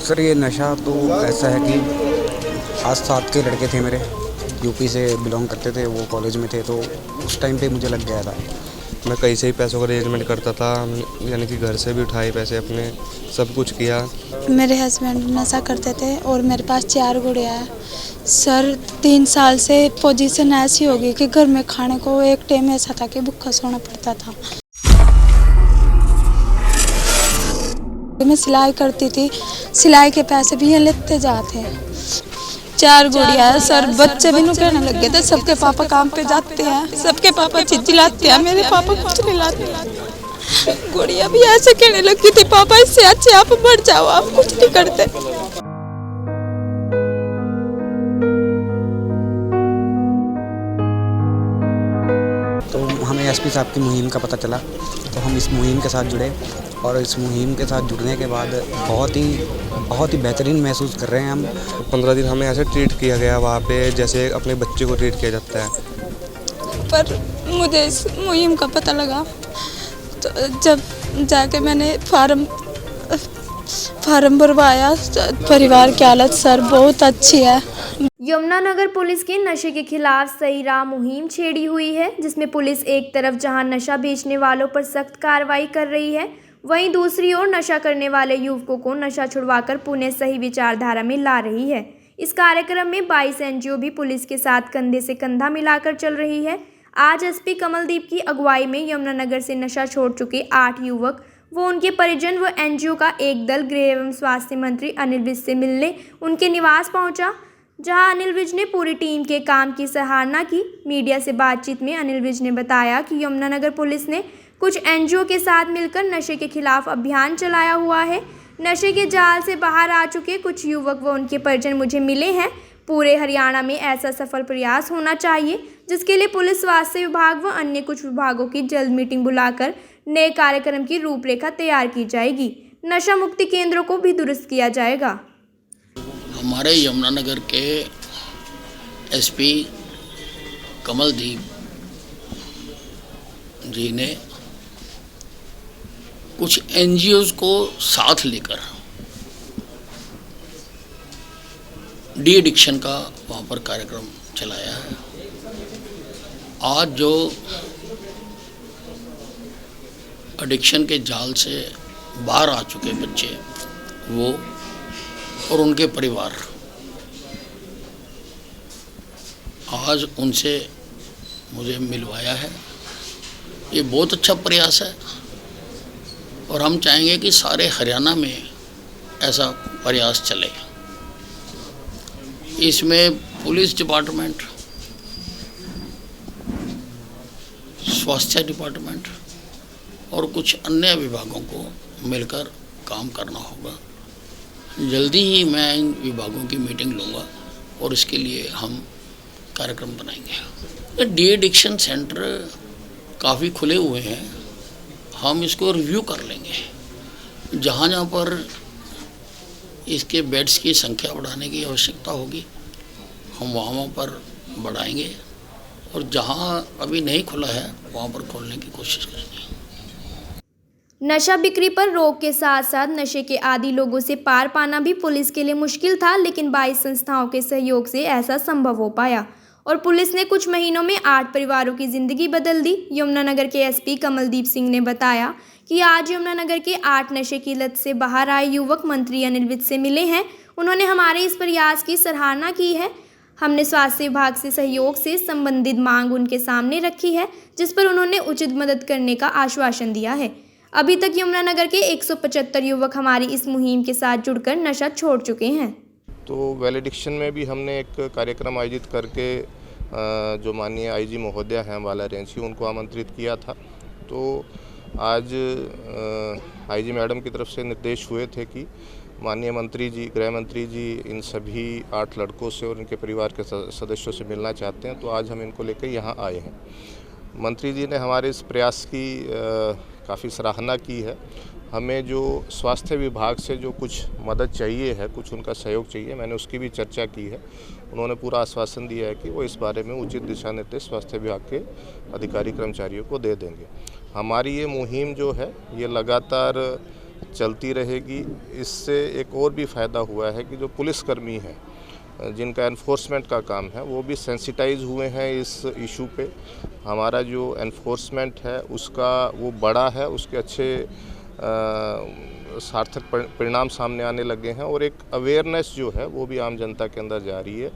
Sir ये नशा तो ऐसा है कि आज 7 के लड़के थे मेरे, यूपी से बिलोंग करते थे, वो कॉलेज में थे, तो उस टाइम पे मुझे लग गया था। मैं कहीं से ही पैसों का अरेंजमेंट करता था, यानी कि घर से भी उठाए पैसे अपने, सब कुछ किया। मेरे हस्बैंड नशा करते थे और मेरे पास 4 गुड़िया है। सर 3 साल से पोजीशन ऐसी हो गई कि घर में खाने को एक टाइम ऐसा था कि भूखा सोना पड़ता था। मैं सिलाई करती थी, सिलाई के पैसे भी ये लेते जाते हैं। 4 गुड़िया है सर, बच्चे भी कहने लग गए थे सबके पापा काम पे जाते हैं, सबके पापा चिल्लाते हैं, मेरे पापा कुछ नहीं लाते। गुड़िया भी ऐसे कहने लगी थी, पापा इससे अच्छे आप बढ़ जाओ, आप कुछ नहीं करते। तो हमें एसपी साहब की मुहिम का पता चला, तो हम इस मुहिम के साथ जुड़े और इस मुहिम के साथ जुड़ने के बाद बहुत ही बेहतरीन महसूस कर रहे हैं हम। 15 दिन हमें ऐसे ट्रीट किया गया वहाँ पे जैसे अपने बच्चे को ट्रीट किया जाता है। पर मुझे इस मुहिम का पता लगा तो जब जाके मैंने फार्म भरवाया, परिवार की हालत सर बहुत अच्छी है। यमुनानगर पुलिस की नशे के खिलाफ सही राह मुहिम छेड़ी हुई है, जिसमें पुलिस एक तरफ जहां नशा बेचने वालों पर सख्त कार्रवाई कर रही है, वहीं दूसरी ओर नशा करने वाले युवकों को नशा छुड़वाकर पुनः सही विचारधारा में ला रही है। इस कार्यक्रम में 22 एनजीओ भी पुलिस के साथ कंधे से कंधा मिलाकर चल रही है। आज एसपी कमलदीप की अगुवाई में यमुनानगर से नशा छोड़ चुके 8 युवक व उनके परिजन व एनजीओ का एक दल गृह एवं स्वास्थ्य मंत्री अनिल विज से मिलने उनके निवास पहुंचा, जहां अनिल विज ने पूरी टीम के काम की सराहना की। मीडिया से बातचीत में अनिल विज ने बताया कि यमुनानगर पुलिस ने कुछ एनजीओ के साथ मिलकर नशे के खिलाफ अभियान चलाया हुआ है। नशे के जाल से बाहर आ चुके कुछ युवक व उनके परिजन मुझे मिले हैं। पूरे हरियाणा में ऐसा सफल प्रयास होना चाहिए, जिसके लिए पुलिस, स्वास्थ्य विभाग व अन्य कुछ विभागों की जल्द मीटिंग बुलाकर नए कार्यक्रम की रूपरेखा तैयार की जाएगी। नशा मुक्ति केंद्रों को भी दुरुस्त किया जाएगा। हमारे यमुनानगर के एसपी कमलदीप जी ने कुछ एनजीओज को साथ लेकर डी एडिक्शन का वहाँ पर कार्यक्रम चलाया है। आज जो एडिक्शन के जाल से बाहर आ चुके बच्चे वो और उनके परिवार, आज उनसे मुझे मिलवाया है। ये बहुत अच्छा प्रयास है और हम चाहेंगे कि सारे हरियाणा में ऐसा प्रयास चले। इसमें पुलिस डिपार्टमेंट, स्वास्थ्य डिपार्टमेंट और कुछ अन्य विभागों को मिलकर काम करना होगा। जल्दी ही मैं इन विभागों की मीटिंग लूँगा और इसके लिए हम कार्यक्रम बनाएंगे। डी एडिक्शन सेंटर काफ़ी खुले हुए हैं, हम इसको रिव्यू कर लेंगे। जहाँ जहाँ पर इसके बेड्स की संख्या बढ़ाने की आवश्यकता होगी हम वहाँ पर बढ़ाएंगे और जहाँ अभी नहीं खुला है वहाँ पर खोलने की कोशिश करेंगे। नशा बिक्री पर रोक के साथ साथ नशे के आदी लोगों से पार पाना भी पुलिस के लिए मुश्किल था, लेकिन 22 संस्थाओं के सहयोग से ऐसा संभव हो पाया और पुलिस ने कुछ महीनों में 8 परिवारों की जिंदगी बदल दी। यमुनानगर के एसपी कमलदीप सिंह ने बताया कि आज यमुनानगर के 8 नशे की लत से बाहर आए युवक मंत्री अनिल विज से मिले हैं। उन्होंने हमारे इस प्रयास की सराहना की है। हमने स्वास्थ्य विभाग से सहयोग से संबंधित मांग उनके सामने रखी है, जिस पर उन्होंने उचित मदद करने का आश्वासन दिया है। अभी तक यमुनानगर के 175 युवक हमारी इस मुहिम के साथ जुड़कर नशा छोड़ चुके हैं। तो वेल एडिक्शन में भी हमने एक कार्यक्रम आयोजित करके जो माननीय आईजी महोदया हैं अम्बाला रेंज की, उनको आमंत्रित किया था। तो आज आईजी मैडम की तरफ से निर्देश हुए थे कि माननीय मंत्री जी, गृह मंत्री जी इन सभी 8 लड़कों से और इनके परिवार के सदस्यों से मिलना चाहते हैं, तो आज हम इनको लेकर यहाँ आए हैं। मंत्री जी ने हमारे इस प्रयास की काफ़ी सराहना की है। हमें जो स्वास्थ्य विभाग से जो कुछ मदद चाहिए है, कुछ उनका सहयोग चाहिए, मैंने उसकी भी चर्चा की है। उन्होंने पूरा आश्वासन दिया है कि वो इस बारे में उचित दिशा निर्देश स्वास्थ्य विभाग के अधिकारी कर्मचारियों को दे देंगे। हमारी ये मुहिम जो है ये लगातार चलती रहेगी। इससे एक और भी फ़ायदा हुआ है कि जो पुलिसकर्मी हैं जिनका एनफोर्समेंट का काम है वो भी सेंसिटाइज हुए हैं इस इशू पे। हमारा जो एनफोर्समेंट है उसका वो बड़ा है, उसके अच्छे सार्थक परिणाम सामने आने लगे हैं और एक अवेयरनेस जो है वो भी आम जनता के अंदर जा रही है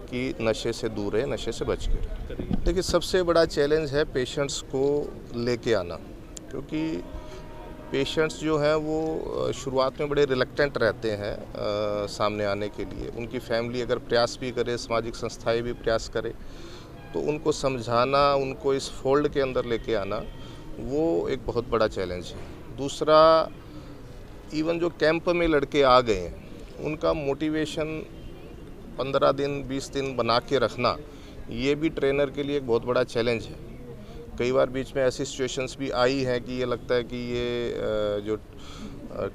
कि नशे से दूर रहे, नशे से बच के रहे। देखिए सबसे बड़ा चैलेंज है पेशेंट्स को लेके आना, क्योंकि पेशेंट्स जो हैं वो शुरुआत में बड़े रिलक्टेंट रहते हैं सामने आने के लिए। उनकी फैमिली अगर प्रयास भी करे, सामाजिक संस्थाएं भी प्रयास करे, तो उनको समझाना, उनको इस फोल्ड के अंदर लेके आना वो एक बहुत बड़ा चैलेंज है। दूसरा, इवन जो कैंप में लड़के आ गए हैं उनका मोटिवेशन 15 दिन 20 दिन बना के रखना, ये भी ट्रेनर के लिए एक बहुत बड़ा चैलेंज है। कई बार बीच में ऐसी सिचुएशंस भी आई हैं कि ये लगता है कि ये जो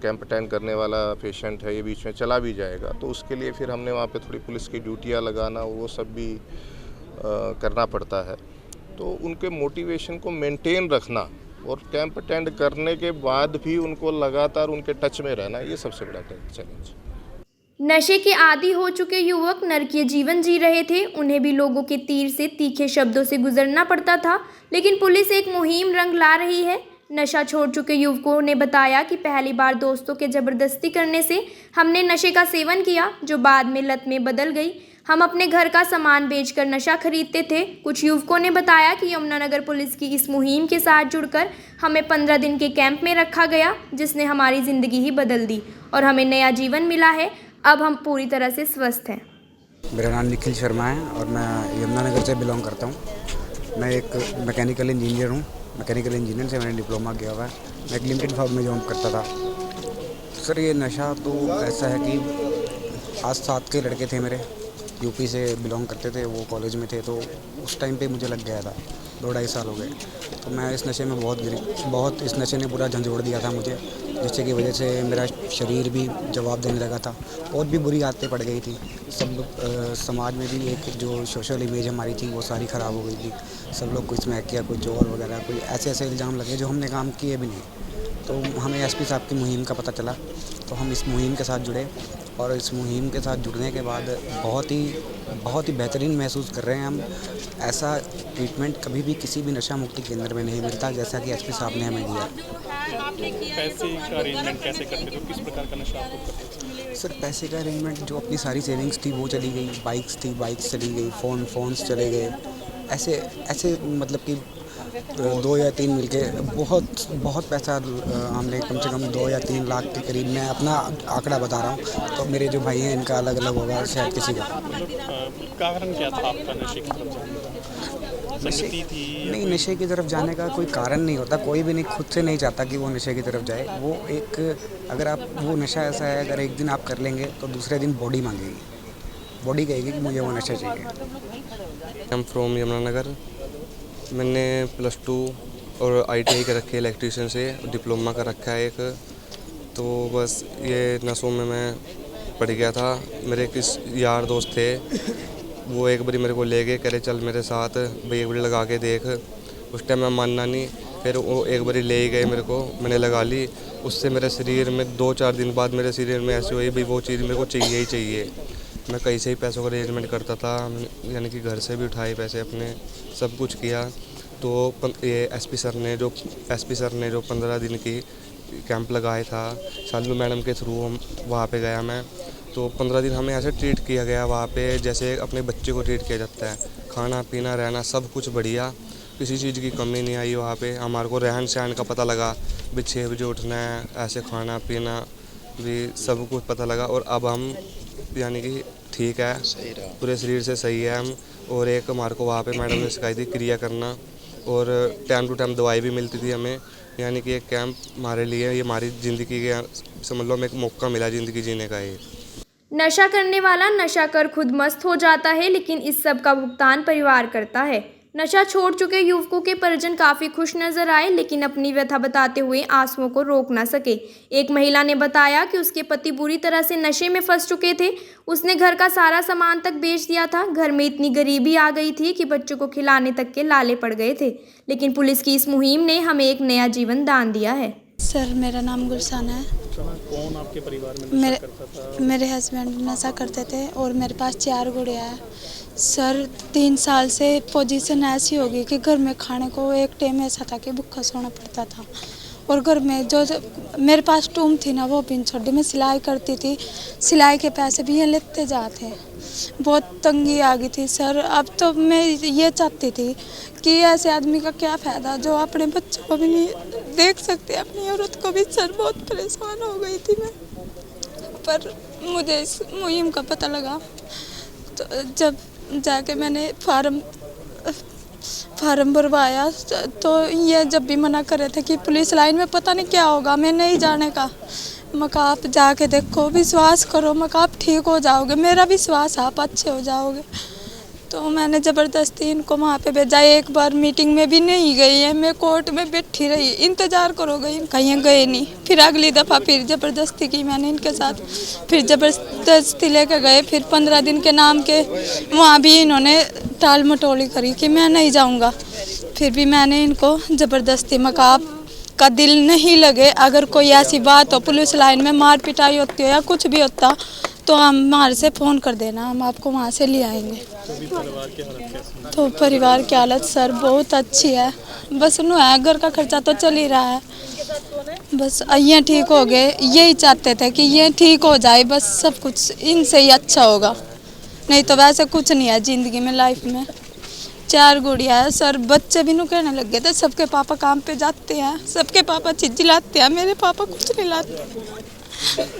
कैंप अटेंड करने वाला पेशेंट है ये बीच में चला भी जाएगा, तो उसके लिए फिर हमने वहाँ पे थोड़ी पुलिस की ड्यूटियाँ लगाना, वो सब भी करना पड़ता है। तो उनके मोटिवेशन को मेंटेन रखना और कैंप अटेंड करने के बाद भी उनको लगातार उनके टच में रहना, ये सबसे बड़ा चैलेंज है। नशे के आदी हो चुके युवक नरकीय जीवन जी रहे थे। उन्हें भी लोगों के तीर से तीखे शब्दों से गुजरना पड़ता था, लेकिन पुलिस एक मुहिम रंग ला रही है। नशा छोड़ चुके युवकों ने बताया कि पहली बार दोस्तों के ज़बरदस्ती करने से हमने नशे का सेवन किया, जो बाद में लत में बदल गई। हम अपने घर का सामान बेचकर नशा खरीदते थे। कुछ युवकों ने बताया कि यमुनानगर पुलिस की इस मुहिम के साथ जुड़कर हमें 15 दिन के कैंप में रखा गया, जिसने हमारी ज़िंदगी ही बदल दी और हमें नया जीवन मिला है। अब हम पूरी तरह से स्वस्थ हैं। मेरा नाम निखिल शर्मा है और मैं यमुनानगर से बिलोंग करता हूँ। मैं एक मैकेनिकल इंजीनियर हूँ। मैकेनिकल इंजीनियर से मैंने डिप्लोमा किया हुआ है। मैं एक लिमिटेड फर्म में जॉब करता था। सर ये नशा तो ऐसा है कि 5-7 के लड़के थे मेरे, यूपी से बिलोंग करते थे, वो कॉलेज में थे, तो उस टाइम पे मुझे लग गया था। 2-2.5 साल हो गए, तो मैं इस नशे में बहुत इस नशे ने पूरा झंझोड़ दिया था मुझे, जिससे की वजह से मेरा शरीर भी जवाब देने लगा था और भी बुरी आदतें पड़ गई थी। सब लोग समाज में भी एक जो सोशल इमेज हमारी थी वो सारी ख़राब हो गई थी। सब लोग कोई स्मैक किया, कोई चोर वगैरह, कोई ऐसे इल्ज़ाम लगे जो हमने काम किए भी नहीं। तो हमें एसपी साहब की मुहिम का पता चला, तो हम इस मुहिम के साथ जुड़े और इस मुहिम के साथ जुड़ने के बाद बहुत ही बेहतरीन महसूस कर रहे हैं हम। ऐसा ट्रीटमेंट कभी भी किसी भी नशा मुक्ति केंद्र में नहीं मिलता जैसा कि एसपी साहब ने हमें दिया। पैसे का अरेंजमेंट कैसे करते थे? किस प्रकार का नशा आपको करते थे? सर पैसे का अरेंजमेंट, जो अपनी सारी सेविंग्स थी वो चली गई, बाइक्स चली गई, फ़ोन्स चले गए, ऐसे मतलब कि 2 या 3 मिलके बहुत पैसा हमने कम से कम 2 या 3 लाख के करीब, मैं अपना आंकड़ा बता रहा हूँ, तो मेरे जो भाई हैं इनका अलग अलग होगा, शायद किसी का। कारण क्या था आपका नशे की तरफ जाने का? संगति थी? नहीं, नशे की तरफ जाने का कोई कारण नहीं होता। कोई भी नहीं, खुद से नहीं चाहता कि वो नशे की तरफ जाए। वो एक, अगर आप, वो नशा ऐसा है, अगर एक दिन आप कर लेंगे तो दूसरे दिन बॉडी मांगेगी, बॉडी कहेगी कि मुझे वो नशा चाहिए। I am from Yamunanagar. मैंने +2 और ITI का रखी है इलेक्ट्रीशियन से, डिप्लोमा का रखा है एक। तो बस ये नशों में मैं पड़ गया था। मेरे किस यार दोस्त थे, वो एक बारी मेरे को ले गए, कह रहे चल मेरे साथ भाई, एक बारी लगा के देख। उस टाइम मैं मानना नहीं, फिर वो एक बारी ले गए मेरे को, मैंने लगा ली। उससे मेरे शरीर में 2-4 दिन बाद मेरे शरीर में ऐसे हुई भाई वो चीज़ मेरे को चाहिए ही चाहिए। मैं कहीं से ही पैसों का अरेंजमेंट करता था, यानी कि घर से भी उठाए पैसे अपने, सब कुछ किया। तो ये एसपी सर ने जो 15 दिन की कैंप लगाया था, शालू मैडम के थ्रू हम वहाँ पे गया मैं। तो 15 दिन हमें ऐसे ट्रीट किया गया वहाँ पे जैसे अपने बच्चे को ट्रीट किया जाता है। खाना पीना रहना सब कुछ बढ़िया, किसी चीज़ की कमी नहीं आई वहाँ पे। हमारे को रहन सहन का पता लगा भी 6 बजे उठना है, ऐसे खाना पीना भी सब कुछ पता लगा। और अब हम यानी कि ठीक है, पूरे शरीर से सही है हम। और एक हमारे को वहाँ पे मैडम ने सिखाई थी क्रिया करना, और टाइम टू टाइम दवाई भी मिलती थी हमें। यानी कि एक कैंप हमारे लिए, ये हमारी ज़िंदगी के, समझ लो हमें एक मौका मिला ज़िंदगी जीने का। ये नशा करने वाला नशा कर खुद मस्त हो जाता है, लेकिन इस सब का भुगतान परिवार करता है। नशा छोड़ चुके युवकों के परिजन काफ़ी खुश नजर आए, लेकिन अपनी व्यथा बताते हुए आंसुओं को रोक ना सके। एक महिला ने बताया कि उसके पति बुरी तरह से नशे में फंस चुके थे। उसने घर का सारा सामान तक बेच दिया था। घर में इतनी गरीबी आ गई थी कि बच्चों को खिलाने तक के लाले पड़ गए थे, लेकिन पुलिस की इस मुहिम ने हमें एक नया जीवन दान दिया है। सर मेरा नाम गुलशन है। कौन आपके परिवार में नशा करता था? मेरे हस्बैंड नशा करते थे और मेरे पास 4 गुड़िया है। सर 3 साल से पोजीशन ऐसी हो गई कि घर में खाने को एक टाइम ऐसा था कि भूखा सोना पड़ता था। और घर में जो मेरे पास टूम थी ना वो भी छोड़ दी। मैं सिलाई करती थी, सिलाई के पैसे भी ये लेते जाते। बहुत तंगी आ गई थी सर। अब तो मैं ये चाहती थी कि ऐसे आदमी का क्या फ़ायदा जो अपने बच्चों को भी नहीं देख सकते, अपनी औरत को भी। सर बहुत परेशान हो गई थी मैं, पर मुझे इस मुहिम का पता लगा तो जब जाके मैंने फार्म भरवाया तो ये जब भी मना कर रहे थे कि पुलिस लाइन में पता नहीं क्या होगा, मैं नहीं जाने का। मैं कहा आप जाके देखो, विश्वास करो, मैं कहा आप ठीक हो जाओगे, मेरा विश्वास आप अच्छे हो जाओगे। तो मैंने ज़बरदस्ती इनको वहाँ पे भेजा। एक बार मीटिंग में भी नहीं गई है, मैं कोर्ट में बैठी रही, इंतज़ार करो गई, कहीं गए नहीं। फिर अगली दफ़ा फिर ज़बरदस्ती की मैंने इनके साथ, फिर ज़बरदस्ती लेकर गए। फिर 15 दिन के नाम के वहाँ भी इन्होंने टाल मटोली करी कि मैं नहीं जाऊँगा। फिर भी मैंने इनको ज़बरदस्ती, मकाब का दिल नहीं लगे, अगर कोई ऐसी बात हो, पुलिस लाइन में मार पिटाई होती हो या कुछ भी होता तो हमारे से फ़ोन कर देना, हम आपको वहाँ से ले आएंगे। तो परिवार की हालत सर बहुत अच्छी है, बस उन्हें है, घर का खर्चा तो चल ही रहा है। बस ये ठीक हो गए, यही चाहते थे कि ये ठीक हो जाए, बस सब कुछ इनसे ही अच्छा होगा। नहीं तो वैसे कुछ नहीं है ज़िंदगी में, लाइफ में। 4 गुड़िया है सर। बच्चे भी नु कहने लग गए थे सबके पापा काम पे जाते हैं, सबके पापा चीज़ लाते हैं, मेरे पापा कुछ नहीं लाते।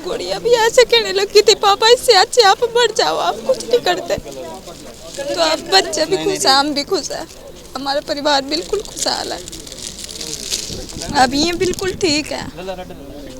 गुड़िया भी ऐसे कहने लगी थी पापा इससे अच्छे आप बढ़ जाओ, आप कुछ नहीं करते। तो अब बच्चे भी खुश हैं, हम भी खुश हैं, हमारा परिवार बिल्कुल खुशहाल है। अब ये बिल्कुल ठीक है।